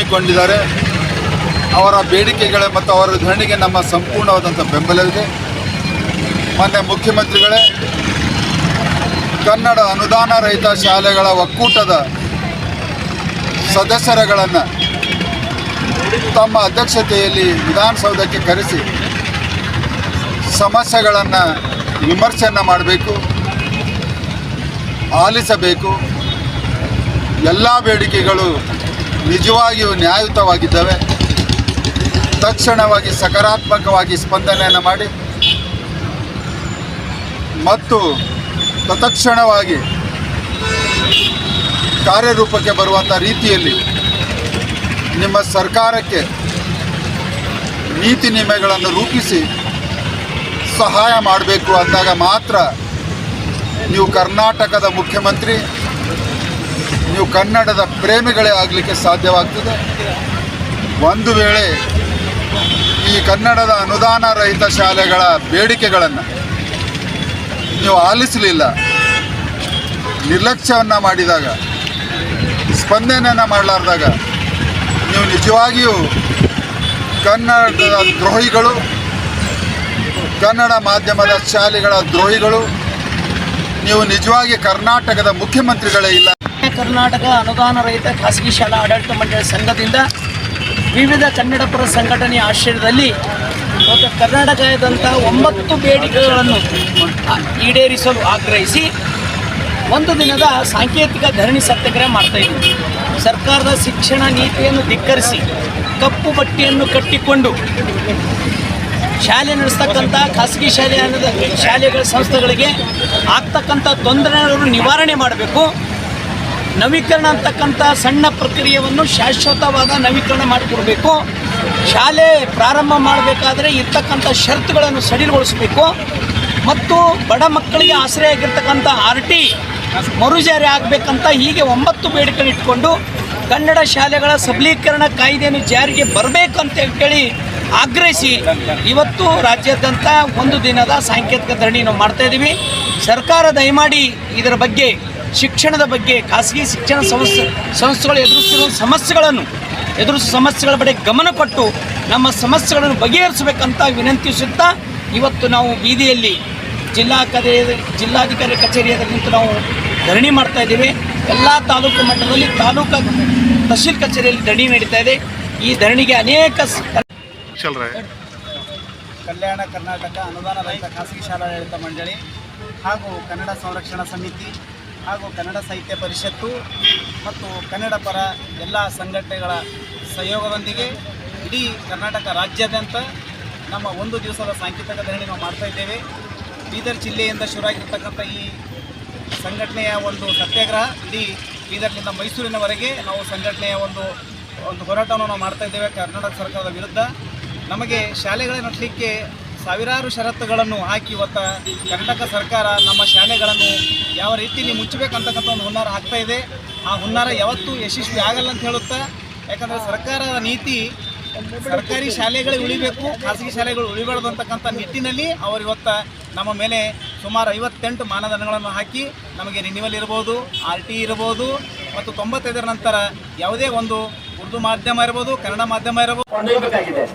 ಹಮ್ಮಿಕೊಂಡಿದ್ದಾರೆ. ಅವರ ಬೇಡಿಕೆಗಳೇ ಮತ್ತು ಅವರ ಧರಣಿಗೆ ನಮ್ಮ ಸಂಪೂರ್ಣವಾದಂಥ ಬೆಂಬಲವಿದೆ. ಮಾನ್ಯ ಮುಖ್ಯಮಂತ್ರಿಗಳೇ, ಕನ್ನಡ ಅನುದಾನ ರಹಿತ ಶಾಲೆಗಳ ಒಕ್ಕೂಟದ ಸದಸ್ಯರುಗಳನ್ನು ತಮ್ಮ ಅಧ್ಯಕ್ಷತೆಯಲ್ಲಿ ವಿಧಾನಸೌಧಕ್ಕೆ ಕರೆಸಿ ಸಮಸ್ಯೆಗಳನ್ನು ವಿಮರ್ಶೆಯನ್ನು ಮಾಡಬೇಕು, ಆಲಿಸಬೇಕು. ಎಲ್ಲ ಬೇಡಿಕೆಗಳು ನಿಜವಾಗಿಯೂ ನ್ಯಾಯಯುತವಾಗಿದ್ದಾವೆ. ತಕ್ಷಣವಾಗಿ ಸಕಾರಾತ್ಮಕವಾಗಿ ಸ್ಪಂದನೆಯನ್ನು ಮಾಡಿ ಮತ್ತು ತತ್ಕ್ಷಣವಾಗಿ ಕಾರ್ಯರೂಪಕ್ಕೆ ಬರುವಂಥ ರೀತಿಯಲ್ಲಿ ನಿಮ್ಮ ಸರ್ಕಾರಕ್ಕೆ ನೀತಿ ನಿಯಮಗಳನ್ನು ರೂಪಿಸಿ ಸಹಾಯ ಮಾಡಬೇಕು ಅಂದಾಗ ಮಾತ್ರ ನೀವು ಕರ್ನಾಟಕದ ಮುಖ್ಯಮಂತ್ರಿ, ನೀವು ಕನ್ನಡದ ಪ್ರೇಮಿಗಳೇ ಆಗಲಿಕ್ಕೆ ಸಾಧ್ಯವಾಗ್ತದೆ. ಒಂದು ವೇಳೆ ಈ ಕನ್ನಡದ ಅನುದಾನ ರಹಿತ ಶಾಲೆಗಳ ಬೇಡಿಕೆಗಳನ್ನು ನೀವು ಆಲಿಸಲಿಲ್ಲ, ನಿರ್ಲಕ್ಷ್ಯವನ್ನು ಮಾಡಿದಾಗ, ಸ್ಪಂದನೆಯನ್ನು ಮಾಡಲಾರ್ದಾಗ ನೀವು ನಿಜವಾಗಿಯೂ ಕನ್ನಡದ ದ್ರೋಹಿಗಳು, ಕನ್ನಡ ಮಾಧ್ಯಮದ ಶಾಲೆಗಳ ದ್ರೋಹಿಗಳು. ನೀವು ನಿಜವಾಗಿ ಕರ್ನಾಟಕದ ಮುಖ್ಯಮಂತ್ರಿಗಳೇ ಇಲ್ಲ. ಕರ್ನಾಟಕ ಅನುದಾನ ರಹಿತ ಖಾಸಗಿ ಶಾಲಾ ಆಡಳಿತ ಮಂಡಳಿ ಸಂಘದಿಂದ ವಿವಿಧ ಕನ್ನಡಪರ ಸಂಘಟನೆಯ ಆಶ್ರಯದಲ್ಲಿ ಕರ್ನಾಟಕದಾದ್ಯಂತ 9 ಬೇಡಿಕೆಗಳನ್ನು ಈಡೇರಿಸಲು ಆಗ್ರಹಿಸಿ ಒಂದು ದಿನದ ಸಾಂಕೇತಿಕ ಧರಣಿ ಸತ್ಯಾಗ್ರಹ ಮಾಡ್ತಾಯಿದ್ದೀವಿ. ಸರ್ಕಾರದ ಶಿಕ್ಷಣ ನೀತಿಯನ್ನು ಧಿಕ್ಕರಿಸಿ ಕಪ್ಪು ಬಟ್ಟೆಯನ್ನು ಕಟ್ಟಿಕೊಂಡು ಶಾಲೆ ನಡೆಸ್ತಕ್ಕಂಥ ಖಾಸಗಿ ಶಾಲೆಗಳ ಸಂಸ್ಥೆಗಳಿಗೆ ಆಗ್ತಕ್ಕಂಥ ತೊಂದರೆಗಳನ್ನು ನಿವಾರಣೆ ಮಾಡಬೇಕು. ನವೀಕರಣ ಅಂತಕ್ಕಂಥ ಸಣ್ಣ ಪ್ರಕ್ರಿಯೆಯನ್ನು ಶಾಶ್ವತವಾದ ನವೀಕರಣ ಮಾಡಿಕೊಡಬೇಕು. ಶಾಲೆ ಪ್ರಾರಂಭ ಮಾಡಬೇಕಾದ್ರೆ ಇರ್ತಕ್ಕಂಥ ಷರತ್ತುಗಳನ್ನು ಸಡಿಲಗೊಳಿಸಬೇಕು ಮತ್ತು ಬಡ ಮಕ್ಕಳಿಗೆ ಆಶ್ರಯ ಆಗಿರ್ತಕ್ಕಂಥ RT ಮರುಜಾರಿ ಆಗಬೇಕಂತ ಹೀಗೆ 9 ಬೇಡಿಕೆ ಇಟ್ಕೊಂಡು ಕನ್ನಡ ಶಾಲೆಗಳ ಸಬಲೀಕರಣ ಕಾಯ್ದೆಯನ್ನು ಜಾರಿಗೆ ಬರಬೇಕಂತ ಹೇಳಿ ಆಗ್ರಹಿಸಿ ಇವತ್ತು ರಾಜ್ಯಾದ್ಯಂತ ಒಂದು ದಿನದ ಸಾಂಕೇತಿಕ ಧರಣಿ ನಾವು ಮಾಡ್ತಾಯಿದ್ದೀವಿ. ಸರ್ಕಾರ ದಯಮಾಡಿ ಇದರ ಬಗ್ಗೆ, ಶಿಕ್ಷಣದ ಬಗ್ಗೆ, ಖಾಸಗಿ ಶಿಕ್ಷಣ ಸಂಸ್ಥೆಗಳು ಎದುರಿಸುವ ಸಮಸ್ಯೆಗಳ ಬಗ್ಗೆ ಗಮನ ಕೊಟ್ಟು ನಮ್ಮ ಸಮಸ್ಯೆಗಳನ್ನು ಬಗೆಹರಿಸಬೇಕಂತ ವಿನಂತಿಸುತ್ತಾ ಇವತ್ತು ನಾವು ಬೀದಿಯಲ್ಲಿ ಜಿಲ್ಲಾಧಿಕಾರಿ ಕಚೇರಿಯಲ್ಲಿ ನಿಂತು ನಾವು ಧರಣಿ ಮಾಡ್ತಾ ಇದ್ದೀವಿ. ಎಲ್ಲ ತಾಲೂಕು ಮಟ್ಟದಲ್ಲಿ ತಹಶೀಲ್ ಕಚೇರಿಯಲ್ಲಿ ಧರಣಿ ನಡೀತಾ ಇದೆ. ಈ ಧರಣಿಗೆ ಅನೇಕ ಕಲ್ಯಾಣ ಕರ್ನಾಟಕ ಅನುದಾನ ರಹಿತ ಖಾಸಗಿ ಶಾಲಾ ಆಡಳಿತ ಮಂಡಳಿ ಹಾಗೂ ಕನ್ನಡ ಸಂರಕ್ಷಣಾ ಸಮಿತಿ ಹಾಗೂ ಕನ್ನಡ ಸಾಹಿತ್ಯ ಪರಿಷತ್ತು ಮತ್ತು ಕನ್ನಡ ಪರ ಎಲ್ಲ ಸಂಘಟನೆಗಳ ಸಹಯೋಗದೊಂದಿಗೆ ಇಡೀ ಕರ್ನಾಟಕ ರಾಜ್ಯಾದ್ಯಂತ ನಮ್ಮ ಒಂದು ದಿವಸದ ಸಾಂಕೇತಿಕ ಧರಣಿ ನಾವು ಮಾಡ್ತಾಯಿದ್ದೇವೆ. ಬೀದರ್ ಜಿಲ್ಲೆಯಿಂದ ಶುರುವಾಗಿರ್ತಕ್ಕಂಥ ಈ ಸಂಘಟನೆಯ ಒಂದು ಸತ್ಯಾಗ್ರಹ ಇಡೀ ಬೀದರ್ನಿಂದ ಮೈಸೂರಿನವರೆಗೆ ನಾವು ಸಂಘಟನೆಯ ಒಂದು ಹೋರಾಟವನ್ನು ನಾವು ಮಾಡ್ತಾಯಿದ್ದೇವೆ ಕರ್ನಾಟಕ ಸರ್ಕಾರದ ವಿರುದ್ಧ. ನಮಗೆ ಶಾಲೆಗಳೇ ನಡೆಸಲಿಕ್ಕೆ ಸಾವಿರಾರು ಷರತ್ತುಗಳನ್ನು ಹಾಕಿ ಇವತ್ತು ಕರ್ನಾಟಕ ಸರ್ಕಾರ ನಮ್ಮ ಶಾಲೆಗಳನ್ನು ಯಾವ ರೀತಿಯಲ್ಲಿ ಮುಚ್ಚಬೇಕಂತಕ್ಕಂಥ ಒಂದು ಹುನ್ನಾರ ಆಗ್ತಾಯಿದೆ. ಆ ಹುನ್ನಾರ ಯಾವತ್ತೂ ಯಶಸ್ವಿ ಆಗಲ್ಲ ಅಂತ ಹೇಳುತ್ತಾ, ಯಾಕಂದರೆ ಸರ್ಕಾರದ ನೀತಿ ಸರ್ಕಾರಿ ಶಾಲೆಗಳೇ ಉಳಿಬೇಕು, ಖಾಸಗಿ ಶಾಲೆಗಳು ಉಳಿಬಾರ್ದು ಅಂತಕ್ಕಂಥ ನಿಟ್ಟಿನಲ್ಲಿ ಅವರು ಇವತ್ತು ನಮ್ಮ ಮೇಲೆ ಸುಮಾರು 58 ಮಾನದಂಡಗಳನ್ನು ಹಾಕಿ ನಮಗೆ ರಿನ್ಯೂವಲ್ ಇರ್ಬೋದು, RT ಇರ್ಬೋದು ಮತ್ತು 95ರ ನಂತರ ಯಾವುದೇ ಒಂದು ಉರ್ದು ಮಾಧ್ಯಮ ಇರ್ಬೋದು, ಕನ್ನಡ ಮಾಧ್ಯಮ ಇರ್ಬೋದು ಕೊಂಡೊಯ್ಯಬೇಕಾಗಿದೆ.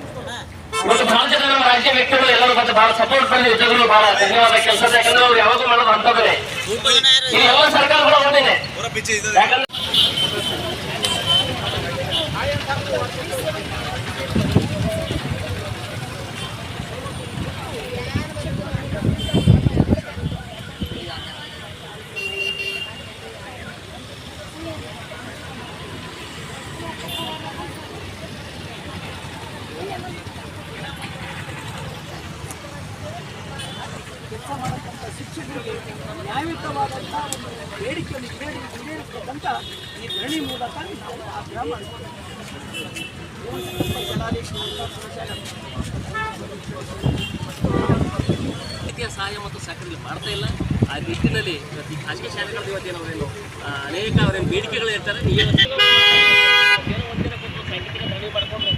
ಇವತ್ತು ಬಹಳ ಜನ ನಮ್ಮ ರಾಜ್ಯ ವ್ಯಕ್ತಿಗಳು ಎಲ್ಲರೂ ಬಂದು ಬಹಳ ಸಪೋರ್ಟ್ ಬಂದು ಇದ್ದವರು ಬಹಳ ಧನ್ಯವಾದ ಕೆಲಸ. ಯಾಕಂದ್ರೆ ಅವ್ರು ಯಾವಾಗೂ ಮಾಡೋದು ಅಂತಂದ್ರೆ ಈ ಎಲ್ಲ ಸರ್ಕಾರಗಳು ಒಂದೇನೆ. ಯಾಕಂದ್ರೆ ಶಿಕ್ಷಕರಿಗೆ ನ್ಯಾಯಯುತವಾದಂಥ ಒಂದು ಬೇಡಿಕೆಯನ್ನು ಈಡೇರಿಸಬೇಕಂತ ಈ ಧರಣಿ ಮೂಲಕ ನಾವು ಆಗ್ರಹ ಮಾಡ್ತೀವಿ. ರೀತಿಯ ಸಹಾಯ ಮತ್ತು ಸಹಕಾರ ಮಾಡ್ತಾ ಇಲ್ಲ. ಆ ನಿಟ್ಟಿನಲ್ಲಿ ಈ ಖಾಸಗಿ ಶಾಲೆಗಳು ಇವತ್ತೇನು ಅನೇಕ ಅವರೇನು ಬೇಡಿಕೆಗಳು ಇರ್ತಾರೆ. ಒಂದಿನ ಕೊಟ್ಟು ಸಾಂಕೇತಿಕ ಧರಣಿ ಮಾಡಿಕೊಂಡು